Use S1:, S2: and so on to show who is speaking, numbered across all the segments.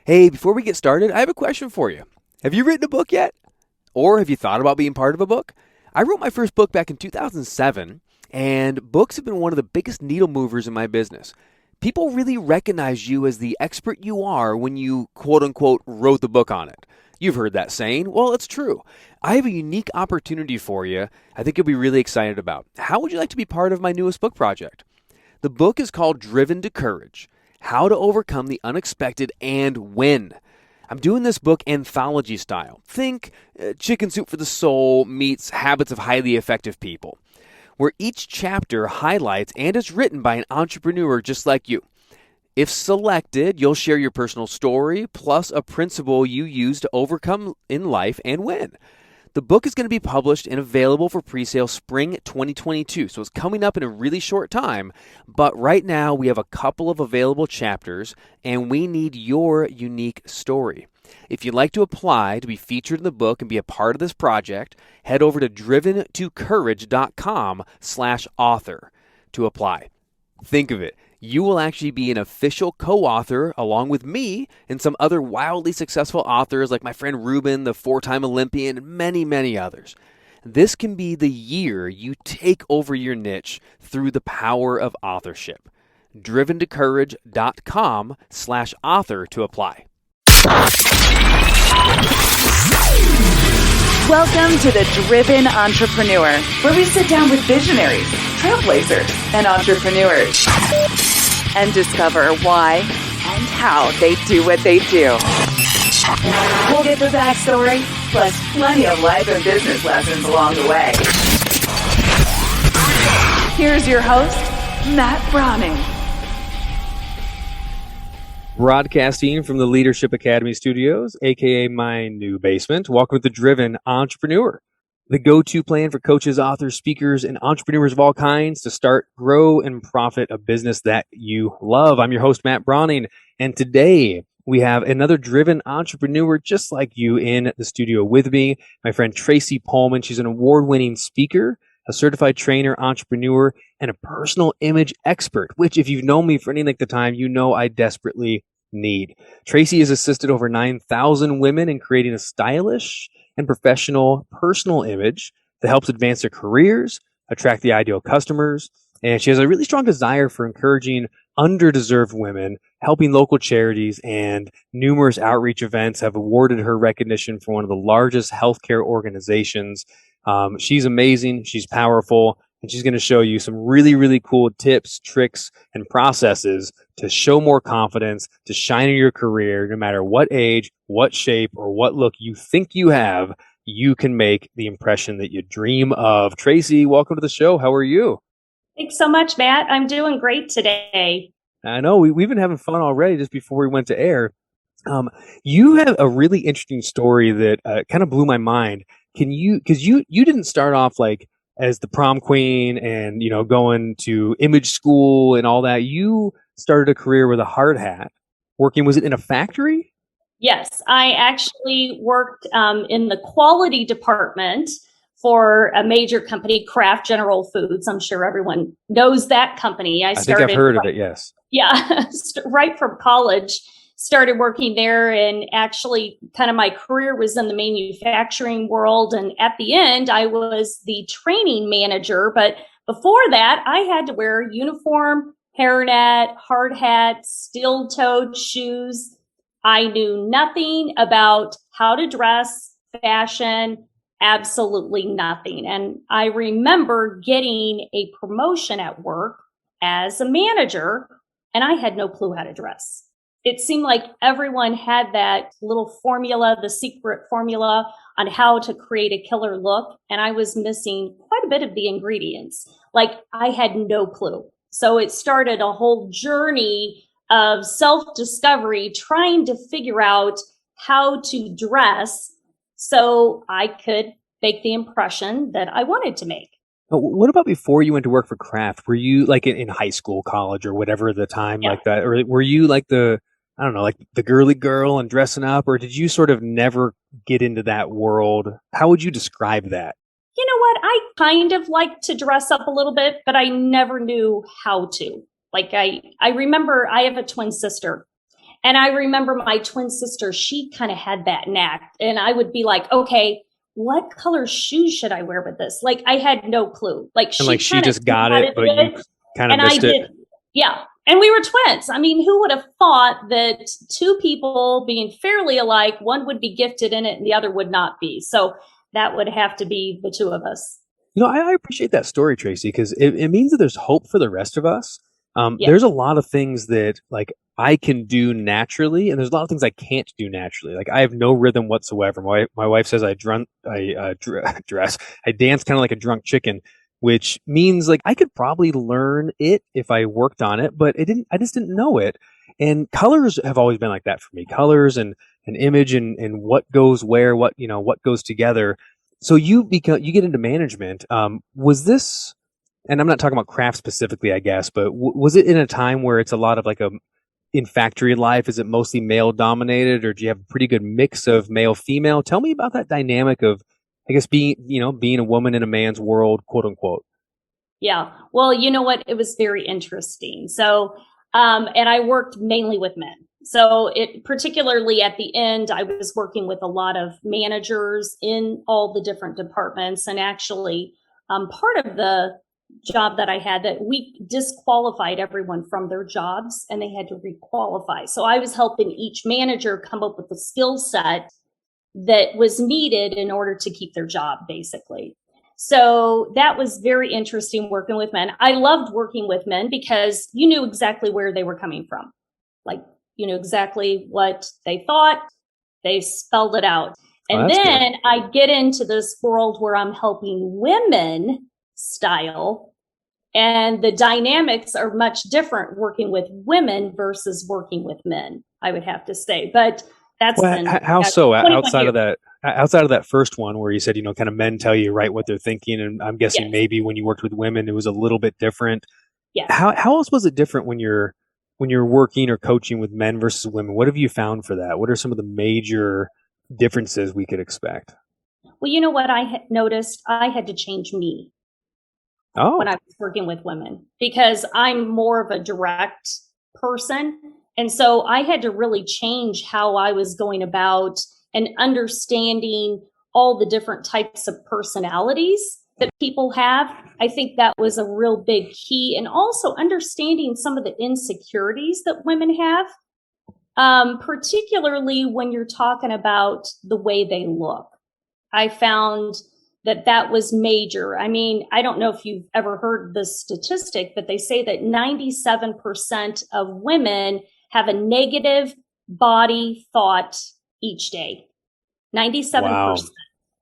S1: Hey, before we get started, I have a question for you. Have you written a book yet? Or have you thought about being part of a book? I wrote my first book back in 2007, and books have been one of the biggest needle movers in my business. People really recognize you as the expert you are when you quote unquote wrote the book on it. You've heard that saying. Well, it's true. I have a unique opportunity for you I think you'll be really excited about. How would you like to be part of my newest book project? The book is called Driven to Courage: How to Overcome the Unexpected and Win. I'm doing this book anthology style. Think Chicken Soup for the Soul meets Habits of Highly Effective People, where each chapter highlights and is written by an entrepreneur just like you. If selected, you'll share your personal story plus a principle you use to overcome in life and win. The book is going to be published and available for pre-sale spring 2022, so it's coming up in a really short time. But right now, we have a couple of available chapters, and we need your unique story. If you'd like to apply to be featured in the book and be a part of this project, head over to driventocourage.com/author to apply. Think of it. You will actually be an official co-author along with me and some other wildly successful authors like my friend Ruben, the 4-time Olympian, and many, many others. This can be the year you take over your niche through the power of authorship. driventocourage.com/author to apply.
S2: Welcome to the Driven Entrepreneur, where we sit down with visionaries, trailblazers, and entrepreneurs and discover why and how they do what they do. We'll get the backstory, plus plenty of life and business lessons along the way. Here's your host, Matt Brauning.
S1: Broadcasting from the Leadership Academy studios, aka my new basement. Welcome to the Driven Entrepreneur, the go-to plan for coaches, authors, speakers, and entrepreneurs of all kinds to start, grow, and profit a business that you love. I'm your host, Matt Brauning, and today we have another driven entrepreneur just like you in the studio with me, my friend Tracy Pohlmann. She's an award-winning speaker, a certified trainer, entrepreneur, and a personal image expert, which if you've known me for any length of time, you know I desperately need. Tracy has assisted over 9,000 women in creating a stylish and professional personal image that helps advance their careers, attract the ideal customers, and she has a really strong desire for encouraging underdeserved women, helping local charities, and numerous outreach events have awarded her recognition for one of the largest healthcare organizations. She's amazing, she's powerful, and she's going to show you some really, really cool tips, tricks, and processes to show more confidence, to shine in your career, no matter what age, what shape, or what look you think you have. You can make the impression that you dream of. Tracy, welcome to the show. How are you?
S3: Thanks so much, Matt. I'm doing great today.
S1: I know we've been having fun already just before we went to air. You have a really interesting story that kind of blew my mind. Because you didn't start off like as the prom queen and, you know, going to image school and all that. You started a career with a hard hat working, was it in a factory?
S3: Yes, I actually worked in the quality department for a major company, Kraft General Foods. I'm sure everyone knows that company.
S1: I think I've heard of it, yes.
S3: Yeah, right from college. Started working there, and actually kind of my career was in the manufacturing world. And at the end, I was the training manager. But before that, I had to wear a uniform, hairnet, hard hat, steel-toed shoes. I knew nothing about how to dress, fashion, absolutely nothing. And I remember getting a promotion at work as a manager, and I had no clue how to dress. It seemed like everyone had that little formula, the secret formula on how to create a killer look. And I was missing quite a bit of the ingredients. Like I had no clue. So it started a whole journey of self-discovery, trying to figure out how to dress so I could make the impression that I wanted to make.
S1: But what about before you went to work for Kraft? Were you like in high school, college, or whatever the time like that? Or were you like I don't know, like the girly girl and dressing up, or did you sort of never get into that world? How would you describe that?
S3: You know what? I kind of like to dress up a little bit, but I never knew how to. Like I remember I have a twin sister, And I remember my twin sister, she kind of had that knack. And I would be like, okay, what color shoes should I wear with this? Like, I had no clue. Like,
S1: And like she just got it, but you kind of
S3: and I
S1: missed it.
S3: did. Yeah. And we were twins. I mean, who would have thought that two people being fairly alike, one would be gifted in it and the other would not be? So that would have to be the two of us.
S1: I appreciate that story, Tracy, because it means that there's hope for the rest of us.
S3: Yeah.
S1: There's a lot of things that like I can do naturally, and there's a lot of things I can't do naturally. Like I have no rhythm whatsoever. My wife says I dress, I dance kind of like a drunk chicken, which means like I could probably learn it if I worked on it, but I just didn't know it. And colors have always been like that for me. Colors and an image and what goes where, what goes together. So you get into management. Was this, and I'm not talking about craft specifically, I guess, but was it in a time where it's a lot of like in factory life? Is it mostly male dominated, or do you have a pretty good mix of male female? Tell me about that dynamic of, I guess, being a woman in a man's world, quote unquote.
S3: Yeah. Well, you know what? It was very interesting. So, and I worked mainly with men. So particularly at the end, I was working with a lot of managers in all the different departments. And actually, part of the job that I had, that we disqualified everyone from their jobs and they had to requalify. So I was helping each manager come up with the skill set that was needed in order to keep their job, basically. So that was very interesting working with men. I loved working with men because you knew exactly where they were coming from. Like, you knew exactly what they thought, they spelled it out. And then good. I get into this world where I'm helping women style, and the dynamics are much different working with women versus working with men, I would have to say. But that's
S1: how so outside of that first one where you said, kind of men tell you right what they're thinking. And I'm guessing maybe when you worked with women, it was a little bit different.
S3: Yeah.
S1: How else was it different when you're working or coaching with men versus women? What have you found for that? What are some of the major differences we could expect?
S3: Well, you know what I had noticed? I had to change me when I was working with women, because I'm more of a direct person. And so I had to really change how I was going about and understanding all the different types of personalities that people have. I think that was a real big key. And also understanding some of the insecurities that women have, particularly when you're talking about the way they look. I found that was major. I mean, I don't know if you've ever heard this statistic, but they say that 97% of women have a negative body thought each day. 97%. Wow.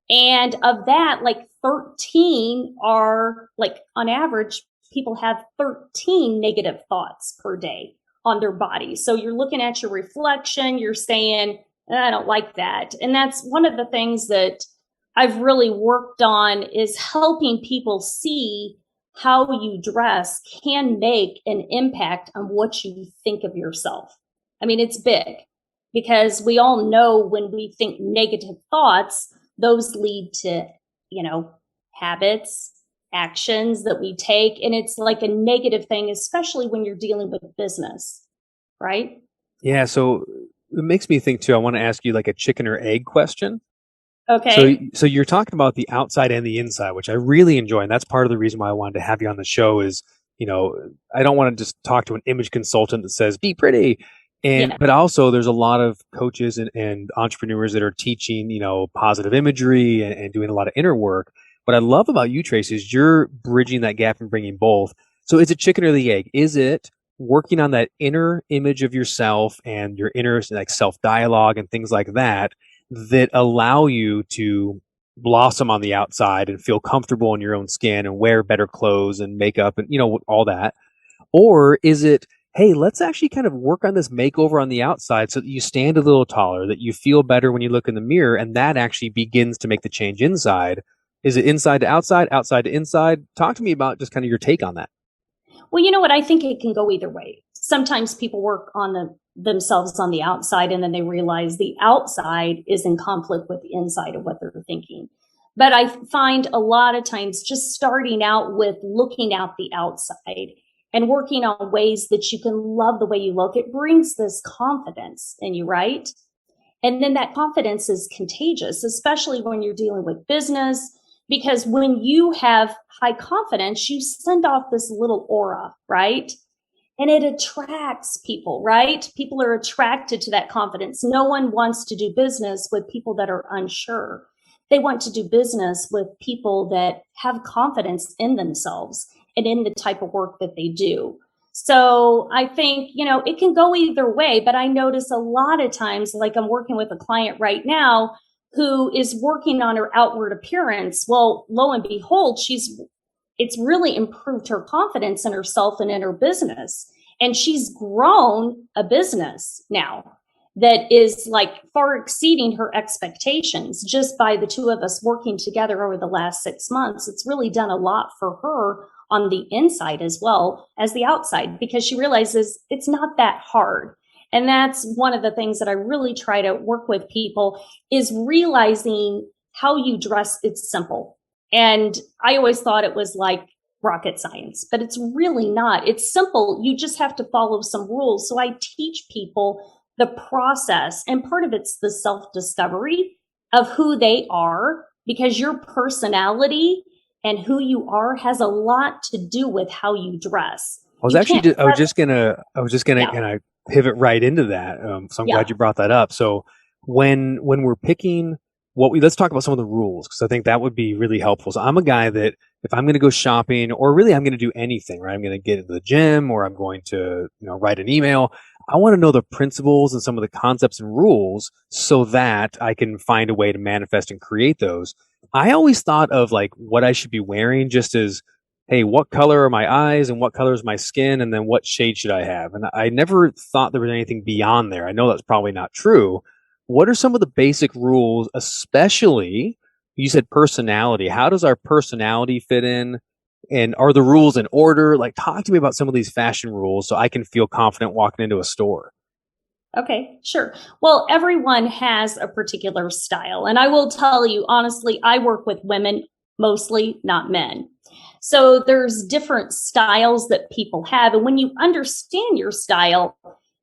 S3: And of that, like 13 are, like, on average, people have 13 negative thoughts per day on their body. So you're looking at your reflection, you're saying, I don't like that. And that's one of the things that I've really worked on, is helping people see how you dress can make an impact on what you think of yourself. I mean, it's big, because we all know when we think negative thoughts, those lead to, habits, actions that we take. And it's like a negative thing, especially when you're dealing with business, right?
S1: Yeah. So it makes me think too, I want to ask you like a chicken or egg question.
S3: Okay.
S1: So you're talking about the outside and the inside, which I really enjoy. And that's part of the reason why I wanted to have you on the show is, I don't want to just talk to an image consultant that says, be pretty. But also there's a lot of coaches and entrepreneurs that are teaching, positive imagery and doing a lot of inner work. What I love about you, Tracy, is you're bridging that gap and bringing both. So is it chicken or the egg? Is it working on that inner image of yourself and your inner like self-dialogue and things like that allow you to blossom on the outside and feel comfortable in your own skin and wear better clothes and makeup and, all that? Or is it, hey, let's actually kind of work on this makeover on the outside so that you stand a little taller, that you feel better when you look in the mirror, and that actually begins to make the change inside? Is it inside to outside, outside to inside? Talk to me about just kind of your take on that.
S3: Well, you know what? I think it can go either way. Sometimes people work on themselves on the outside, and then they realize the outside is in conflict with the inside of what they're thinking. But I find a lot of times just starting out with looking at the outside and working on ways that you can love the way you look, it brings this confidence in you, right? And then that confidence is contagious, especially when you're dealing with business, because when you have high confidence, you send off this little aura, right? And it attracts people, right? People are attracted to that confidence. No one wants to do business with people that are unsure. They want to do business with people that have confidence in themselves and in the type of work that they do. So I think, it can go either way, but I notice a lot of times, like I'm working with a client right now who is working on her outward appearance. Well, lo and behold, it's really improved her confidence in herself and in her business. And she's grown a business now that is like far exceeding her expectations just by the two of us working together over the last 6 months. It's really done a lot for her on the inside as well as the outside, because she realizes it's not that hard. And that's one of the things that I really try to work with people is realizing how you dress. It's simple. And I always thought it was like rocket science, but it's really not. It's simple. You just have to follow some rules. So I teach people the process, and part of it's the self-discovery of who they are, because your personality and who you are has a lot to do with how you dress.
S1: I was just gonna kind of pivot right into that. So I'm glad you brought that up. So when we're picking let's talk about some of the rules, because I think that would be really helpful. So I'm a guy that if I'm going to go shopping, or really I'm going to do anything, right? I'm going to get into the gym, or I'm going to, write an email. I want to know the principles and some of the concepts and rules so that I can find a way to manifest and create those. I always thought of like what I should be wearing just as, hey, what color are my eyes and what color is my skin? And then what shade should I have? And I never thought there was anything beyond there. I know that's probably not true. What are some of the basic rules, especially you said personality? How does our personality fit in? And are the rules in order? Like, talk to me about some of these fashion rules so I can feel confident walking into a store.
S3: Okay, sure. Well, everyone has a particular style. And I will tell you, honestly, I work with women mostly, not men. So there's different styles that people have. And when you understand your style,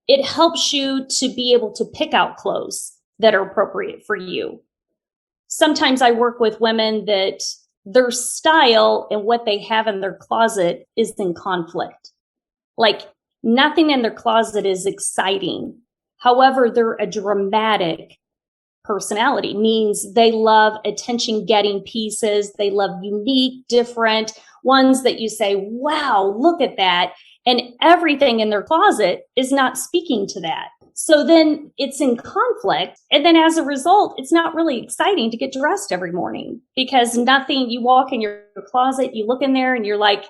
S3: it helps you to be able to pick out clothes that are appropriate for you. Sometimes I work with women that their style and what they have in their closet is in conflict. Like nothing in their closet is exciting. However, they're a dramatic personality, means they love attention getting pieces. They love unique, different ones that you say, wow, look at that. And everything in their closet is not speaking to that. So then it's in conflict. And then as a result, it's not really exciting to get dressed every morning, because nothing, you walk in your closet, you look in there and you're like,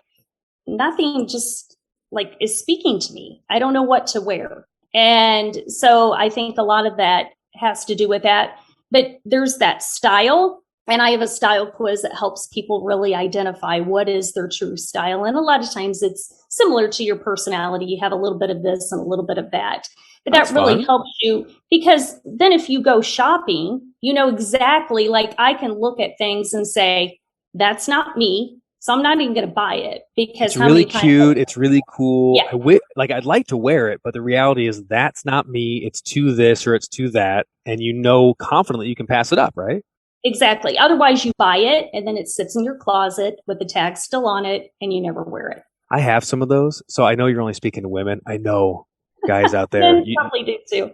S3: nothing just like is speaking to me. I don't know what to wear. And so I think a lot of that has to do with that. But there's that style. And I have a style quiz that helps people really identify what is their true style. And a lot of times it's similar to your personality. You have a little bit of this and a little bit of that. But that really helps you, because then if you go shopping, you know exactly, like I can look at things and say, that's not me. So I'm not even going to buy it, because
S1: it's really cute. It's really cool. Yeah. I'd like to wear it, but the reality is that's not me. It's to this or it's to that. And you know confidently you can pass it up, right?
S3: Exactly. Otherwise you buy it and then it sits in your closet with the tag still on it and you never wear it.
S1: I have some of those. So I know you're only speaking to women. I know guys out there.
S3: Men probably do too.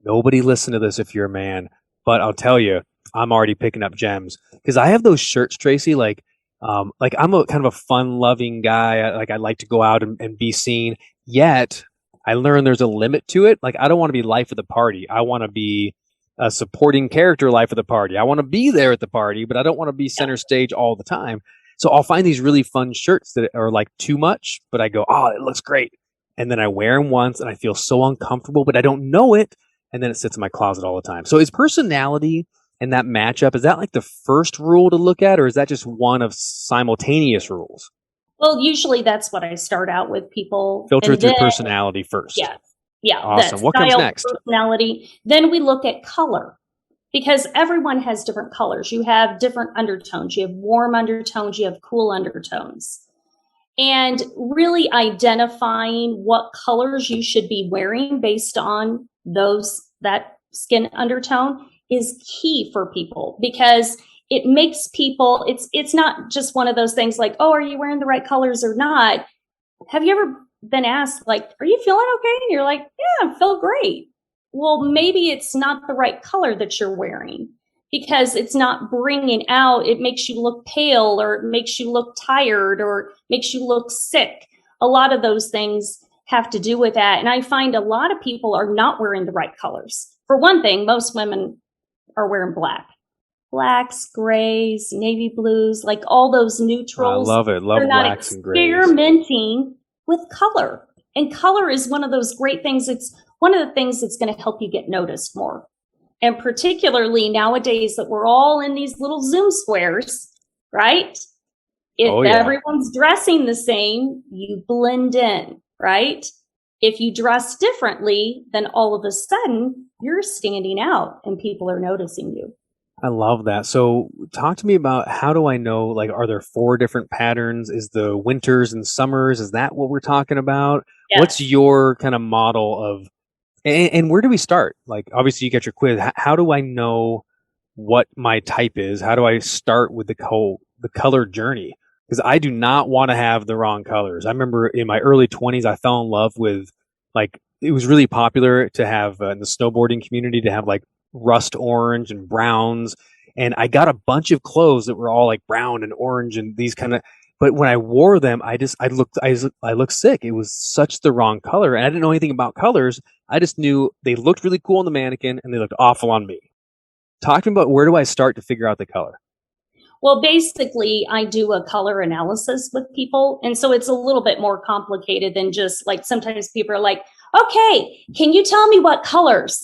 S1: Nobody listen to this if you're a man, but I'll tell you, I'm already picking up gems, because I have those shirts, Tracy, like I'm a kind of a fun-loving guy. I like to go out and be seen. Yet I learned there's a limit to it. Like I don't want to be life of the party. I want to be a supporting character life of the party. I want to be there at the party, but I don't want to be center stage all the time. So I'll find these really fun shirts that are like too much, but I go, oh, it looks great. And then I wear them once and I feel so uncomfortable, but I don't know it. And then it sits in my closet all the time. So is personality and that matchup, is that like the first rule to look at, or is that just one of simultaneous rules?
S3: Well, usually that's what I start out with people.
S1: Filter through personality first.
S3: Yeah. Yeah.
S1: Awesome. What comes next?
S3: Personality. Then we look at color, because everyone has different colors. You have different undertones. You have warm undertones. You have cool undertones. and really identifying what colors you should be wearing based on that skin undertone is key for people, because it makes people, it's not just one of those things like, oh, are you wearing the right colors or not? Have you ever been asked, like, are you feeling okay? And you're like, yeah, I feel great. Well, maybe it's not the right color that you're wearing, because it's not bringing out, it makes you look pale, or it makes you look tired, or makes you look sick. A lot of those things have to do with that. And I find a lot of people are not wearing the right colors. For one thing, most women are wearing blacks, grays, navy blues, like all those neutrals.
S1: I love it. Love blacks and grays.
S3: Experimenting with color. And color is one of those great things. It's one of the things that's going to help you get noticed more. And particularly nowadays that we're all in these little Zoom squares, right? If everyone's dressing the same, you blend in, right? If you dress differently, then all of a sudden you're standing out and people are noticing you.
S1: I love that. So talk to me about, how do I know, like, are there 4 different patterns? Is the winters and summers, is that what we're talking about?
S3: Yes.
S1: What's your kind of model of, and where do we start? Like, obviously you get your quiz. How do I know what my type is? How do I start with the color journey? Because I do not want to have the wrong colors. I remember in my early 20s, I fell in love with, like, it was really popular to have in the snowboarding community to have like rust orange and browns. And I got a bunch of clothes that were all like brown and orange and these kind of, but when I wore them, I looked sick. It was such the wrong color. And I didn't know anything about colors. I just knew they looked really cool on the mannequin and they looked awful on me. Talk to me about, where do I start to figure out the color?
S3: Well, basically, I do a color analysis with people. And so it's a little bit more complicated than just like, sometimes people are like, okay, can you tell me what colors?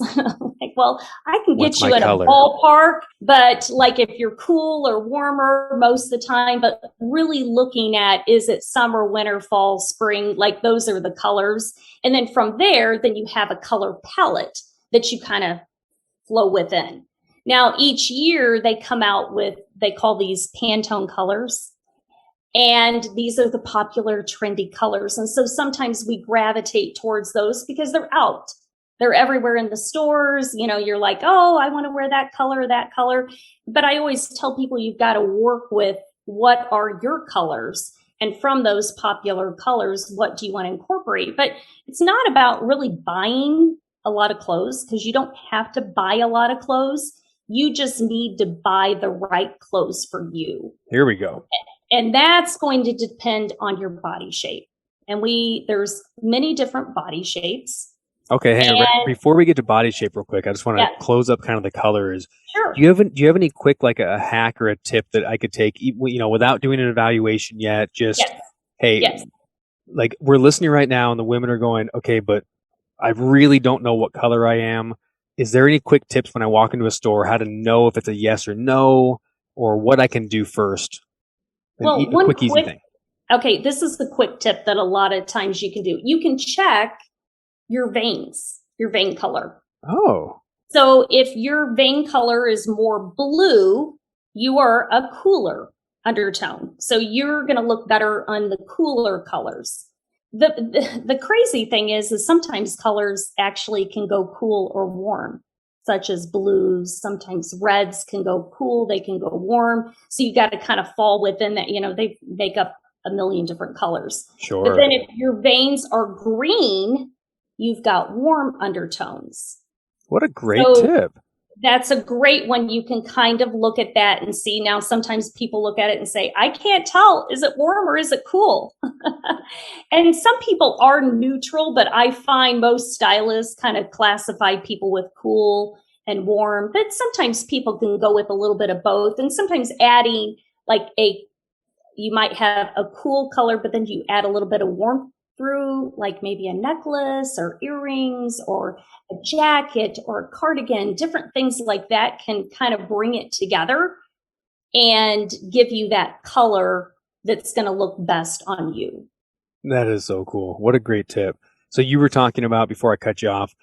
S3: Like, well, I can get you in a ballpark, but like if you're cool or warmer most of the time, but really looking at, is it summer, winter, fall, spring? Like those are the colors. And then from there, then you have a color palette that you kind of flow within. Now, each year they come out with, they call these Pantone colors. And these are the popular trendy colors. And so sometimes we gravitate towards those because they're out. They're everywhere in the stores. You know, you're like, oh, I want to wear that color, that color. But I always tell people you've got to work with, what are your colors? And from those popular colors, what do you want to incorporate? But it's not about really buying a lot of clothes, because you don't have to buy a lot of clothes. You just need to buy the right clothes for you.
S1: Here we go.
S3: And that's going to depend on your body shape. And there's many different body shapes.
S1: Okay, hang on. Before we get to body shape real quick, I just want to close up kind of the colors.
S3: Sure.
S1: Do you have any quick, like a hack or a tip that I could take, you know, without doing an evaluation yet? Just, hey, like, we're listening right now and the women are going, okay, but I really don't know what color I am. Is there any quick tips when I walk into a store, how to know if it's a yes or no, or what I can do first?
S3: Well,
S1: one quick, easy thing.
S3: Okay, this is the quick tip that a lot of times you can do. You can check your veins, your vein color.
S1: Oh.
S3: So if your vein color is more blue, you are a cooler undertone. So you're going to look better on the cooler colors. The crazy thing is sometimes colors actually can go cool or warm, such as blues. Sometimes reds can go cool, they can go warm. So you got to kind of fall within that. You know, they make up a million different colors.
S1: Sure.
S3: But then if your veins are green, you've got warm undertones.
S1: What a great tip.
S3: That's a great one. You can kind of look at that and see. Now, sometimes people look at it and say, I can't tell, is it warm or is it cool? And some people are neutral, but I find most stylists kind of classify people with cool and warm. But sometimes people can go with a little bit of both. And sometimes adding like you might have a cool color, but then you add a little bit of warmth through, like maybe a necklace or earrings or a jacket or a cardigan. Different things like that can kind of bring it together and give you that color that's going to look best on you.
S1: That is so cool. What a great tip. So you were talking about, before I cut you off,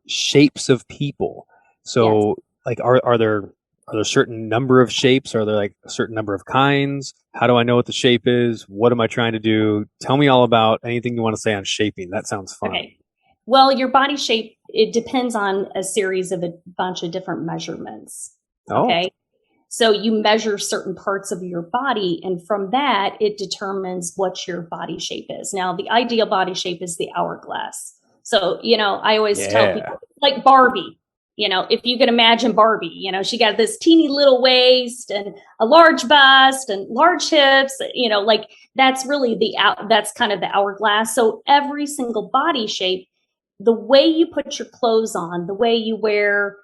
S1: shapes of people. So like, are there are there a certain number of shapes? Are there like a certain number of kinds? How do I know what the shape is? What am I trying to do? Tell me all about anything you want to say on shaping. That sounds fun.
S3: Okay. Well, your body shape, it depends on a series of a bunch of different measurements. Okay. So you measure certain parts of your body, and from that, it determines what your body shape is. Now, the ideal body shape is the hourglass. So, I always tell people, like Barbie, if you can imagine Barbie, she got this teeny little waist and a large bust and large hips, like that's really that's kind of the hourglass. So every single body shape, the way you put your clothes on, the way you wear,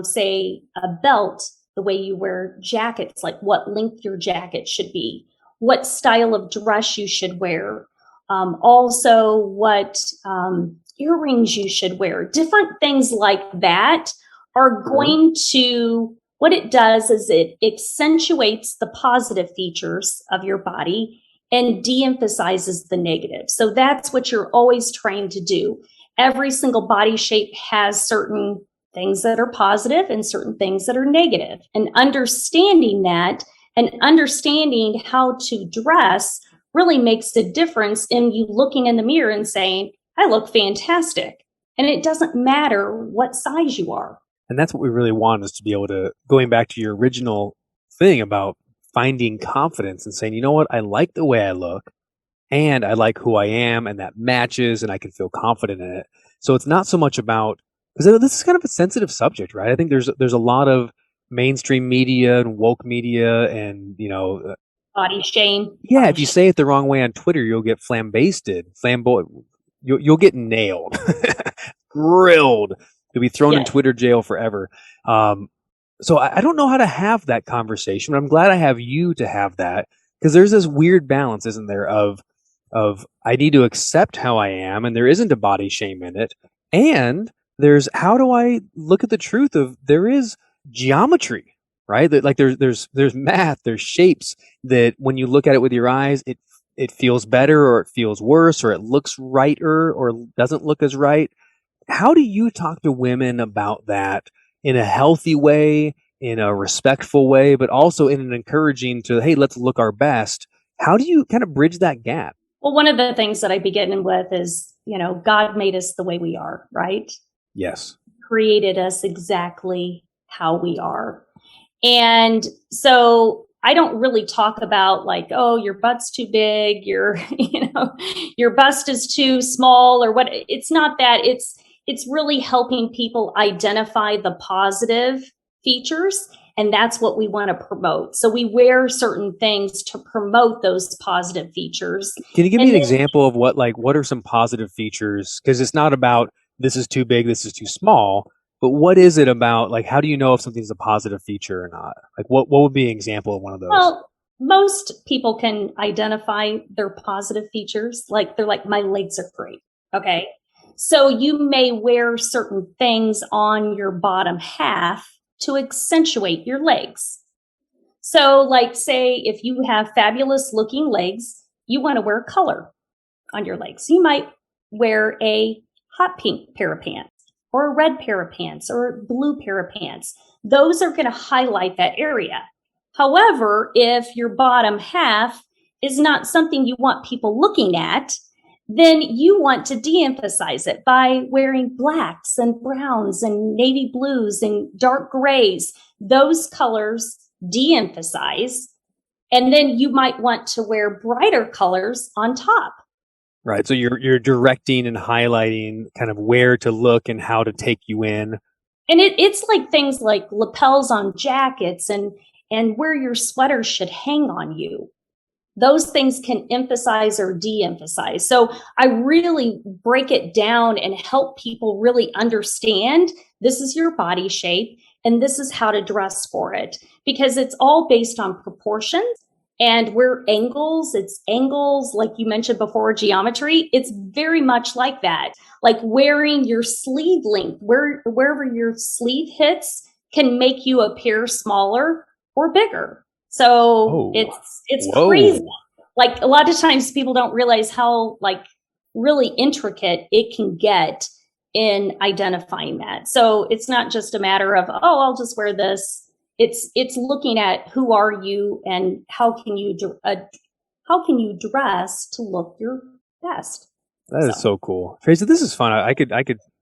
S3: say, a belt, the way you wear jackets, like what length your jacket should be, what style of dress you should wear, also what earrings you should wear, different things like that are going to, what it does is it accentuates the positive features of your body and de-emphasizes the negative. So that's what you're always trying to do. Every single body shape has certain things that are positive and certain things that are negative. And understanding that and understanding how to dress really makes a difference in you looking in the mirror and saying, I look fantastic. And it doesn't matter what size you are.
S1: And that's what we really want, is to be able to, going back to your original thing about finding confidence and saying, you know what, I like the way I look and I like who I am, and that matches and I can feel confident in it. So it's not so much about, because this is kind of a sensitive subject, right? I think there's a lot of mainstream media and woke media and,
S3: body shame.
S1: Yeah, if you say it the wrong way on Twitter, you'll get flambasted, you'll get nailed, grilled. You'll be thrown in Twitter jail forever. So I don't know how to have that conversation, but I'm glad I have you to have that, because there's this weird balance, isn't there, of I need to accept how I am, and there isn't a body shame in it, and there's how do I look at the truth of there is geometry, right? That like there's math, there's shapes that when you look at it with your eyes, it feels better or it feels worse or it looks righter or doesn't look as right. How do you talk to women about that in a healthy way, in a respectful way, but also in an encouraging to, hey, let's look our best? How do you kind of bridge that gap?
S3: Well, one of the things that I begin with is, God made us the way we are, right?
S1: Yes.
S3: Created us exactly how we are. And so I don't really talk about like, oh, your butt's too big, your bust is too small or what. It's not that. It's really helping people identify the positive features. And that's what we want to promote. So we wear certain things to promote those positive features.
S1: Can you give me an example of what are some positive features? Because it's not about this is too big, this is too small. But what is it about? Like, how do you know if something's a positive feature or not? Like, what would be an example of one of those?
S3: Well, most people can identify their positive features. Like, they're like, my legs are great. Okay. So you may wear certain things on your bottom half to accentuate your legs. So like, say, if you have fabulous looking legs, you want to wear color on your legs. You might wear a hot pink pair of pants, or a red pair of pants, or a blue pair of pants. Those are going to highlight that area. However, if your bottom half is not something you want people looking at, then you want to de-emphasize it by wearing blacks and browns and navy blues and dark grays. Those colors de-emphasize. And then you might want to wear brighter colors on top.
S1: Right. So you're directing and highlighting kind of where to look and how to take you in.
S3: And it's like things like lapels on jackets and where your sweater should hang on you. Those things can emphasize or de-emphasize. So I really break it down and help people really understand this is your body shape and this is how to dress for it, because it's all based on proportions. And we're angles, it's angles, like you mentioned before, geometry. It's very much like that. Like wearing your sleeve length, wherever your sleeve hits can make you appear smaller or bigger. So it's crazy. Like a lot of times people don't realize how like really intricate it can get in identifying that. So it's not just a matter of, oh, I'll just wear this. it's looking at who are you and how can you dress to look your best.
S1: That is so cool. Tracy, this is fun. I could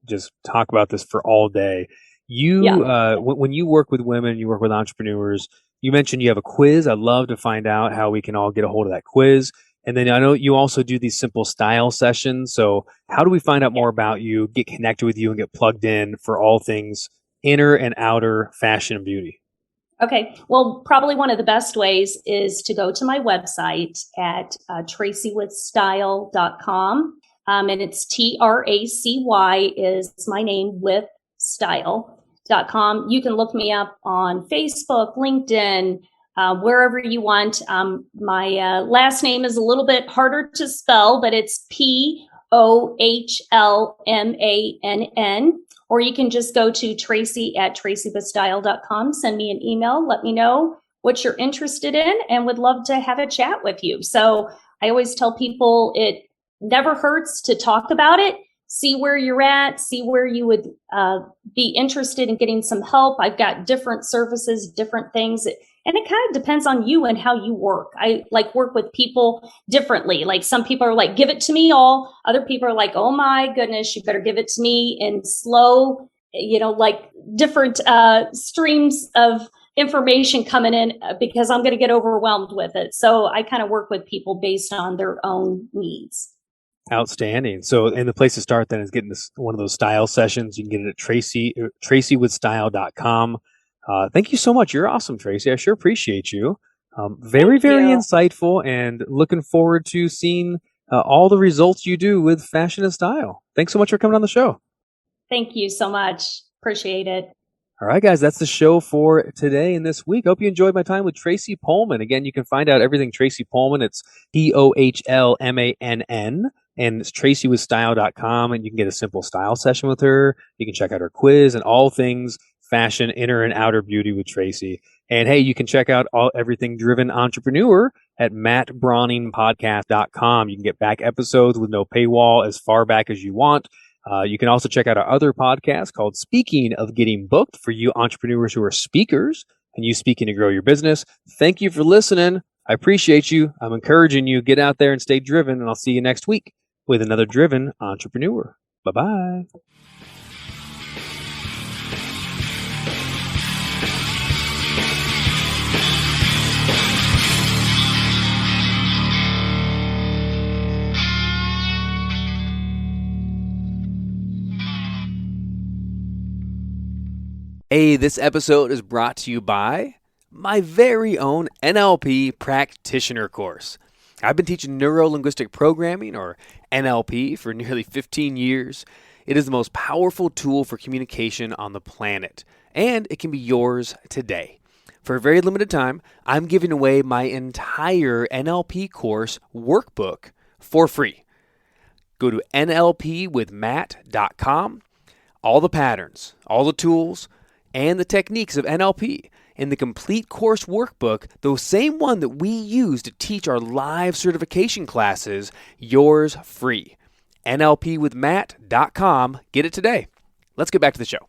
S1: just talk about this for all day. When you work with women, you work with entrepreneurs, you mentioned you have a quiz. I'd love to find out how we can all get a hold of that quiz. And then I know you also do these simple style sessions. So how do we find out more about you, get connected with you, and get plugged in for all things inner and outer fashion and beauty?
S3: Okay. Well, probably one of the best ways is to go to my website at tracywithstyle.com. And it's TRACY is my name with style.com. You can look me up on Facebook, LinkedIn, wherever you want. My last name is a little bit harder to spell, but it's POHLMANN. Or you can just go to Tracy at tracywithstyle.com, send me an email, let me know what you're interested in, and would love to have a chat with you. So I always tell people it never hurts to talk about it, see where you're at, see where you would be interested in getting some help. I've got different services, different things. And it kind of depends on you and how you work. I work with people differently. Like some people are like, give it to me all. Other people are like, oh my goodness, you better give it to me in slow, different streams of information coming in because I'm going to get overwhelmed with it. So I kind of work with people based on their own needs.
S1: Outstanding. So, and the place to start then is getting one of those style sessions. You can get it at tracywithstyle.com. Thank you so much. You're awesome, Tracy. I sure appreciate you. Very insightful, and looking forward to seeing all the results you do with fashion and style. Thanks so much for coming on the show.
S3: Thank you so much. Appreciate it.
S1: All right, guys, that's the show for today and this week. Hope you enjoyed my time with Tracy Pohlmann. Again, you can find out everything Tracy Pohlmann. It's POHLMANN, and it's tracywithstyle.com, and you can get a simple style session with her. You can check out her quiz and all things fashion, inner and outer beauty with Tracy. And hey, you can check out everything Driven Entrepreneur at mattbrowningpodcast.com. You can get back episodes with no paywall as far back as you want. You can also check out our other podcast called Speaking of Getting Booked for you entrepreneurs who are speakers and you speaking to grow your business. Thank you for listening. I appreciate you. I'm encouraging you. Get out there and stay driven, and I'll see you next week with another Driven Entrepreneur. Bye-bye. Hey, this episode is brought to you by my very own NLP practitioner course. I've been teaching neuro-linguistic programming, or NLP, for nearly 15 years. It is the most powerful tool for communication on the planet, and it can be yours today. For a very limited time, I'm giving away my entire NLP course workbook for free. Go to nlpwithmatt.com. All the patterns, all the tools, and the techniques of NLP in the complete course workbook, the same one that we use to teach our live certification classes, yours free. nlpwithmatt.com. Get it today. Let's get back to the show.